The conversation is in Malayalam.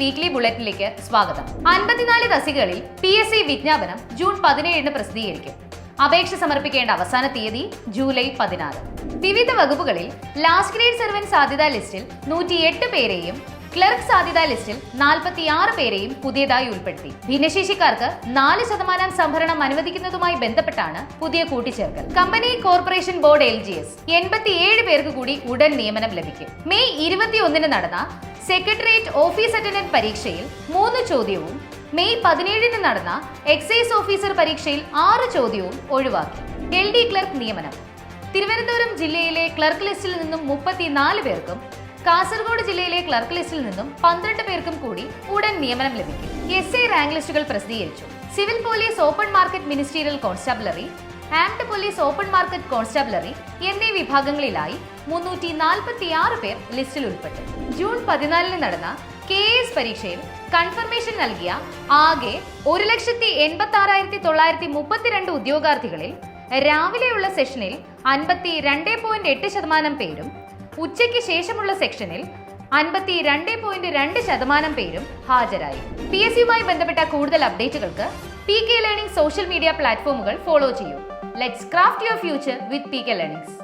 വീക്ക്ലി ബുള്ളറ്റിനിലേക്ക് സ്വാഗതം. 54 തസ്തികകളിൽ PSC വിജ്ഞാപനം ജൂൺ 17 പ്രസിദ്ധീകരിക്കും. അപേക്ഷ സമർപ്പിക്കേണ്ട അവസാന തീയതി ജൂലൈ 16. വിവിധ വകുപ്പുകളിൽ ലാസ്റ്റ് ഗ്രേഡ് സർവന്റ് സാധ്യതാ ലിസ്റ്റിൽ 108 പേരെയും ക്ലർക്ക് സാധ്യതാ ലിസ്റ്റിൽ 46 പേരെയും പുതിയതായി ഉൾപ്പെടുത്തി. ഭിന്നശേഷിക്കാർക്ക് 4% സംഭരണം അനുവദിക്കുന്നതുമായി ബന്ധപ്പെട്ടാണ് പുതിയ കൂട്ടിച്ചേർക്കൽ. കമ്പനി കോർപ്പറേഷൻ ബോർഡ് LGS 87 പേർക്ക് കൂടി ഉടൻ നിയമനം ലഭിക്കും. മെയ് 21 നടന്ന സെക്രട്ടേറിയറ്റ് ഓഫീസ് അറ്റൻഡന്റ് പരീക്ഷയിൽ 3 ചോദ്യവും മെയ് 17 നടന്ന എക്സൈസ് ഓഫീസർ പരീക്ഷയിൽ 6 ചോദ്യവും ഒഴിവാക്കി. LD ക്ലർക്ക് നിയമനം. തിരുവനന്തപുരം ജില്ലയിലെ ക്ലർക്ക് ലിസ്റ്റിൽ നിന്നും 34 പേർക്കും കാസർഗോഡ് ജില്ലയിലെ ക്ലർക്ക് ലിസ്റ്റിൽ നിന്നും 12 പേർക്കും കൂടി ഉടൻ നിയമനം ലഭിക്കും. SA റാങ്ക് ലിസ്റ്റുകൾ പ്രസിദ്ധീകരിച്ചു. Civil police open market ministerial constabulary, armed police open market constabulary എന്നീ വിഭാഗങ്ങളിലായി 346 പേർ ലിസ്റ്റിൽ ഉൾപ്പെട്ടു. ജൂൺ 14 നടന്ന KS പരീക്ഷയിൽ കൺഫർമേഷൻ നൽകിയ ആകെ 1,86,932 ഉദ്യോഗാർത്ഥികളിൽ രാവിലെയുള്ള സെഷനിൽ 52.8% പേരും ഉച്ചയ്ക്ക് ശേഷമുള്ള സെക്ഷനിൽ 52.2% പേരും ഹാജരായി. PSCയുമായി ബന്ധപ്പെട്ട കൂടുതൽ അപ്ഡേറ്റുകൾക്ക് PK ലേണിംഗ് സോഷ്യൽ മീഡിയ പ്ലാറ്റ്ഫോമുകൾ ഫോളോ ചെയ്യൂ. Let's craft your future with PK learnings.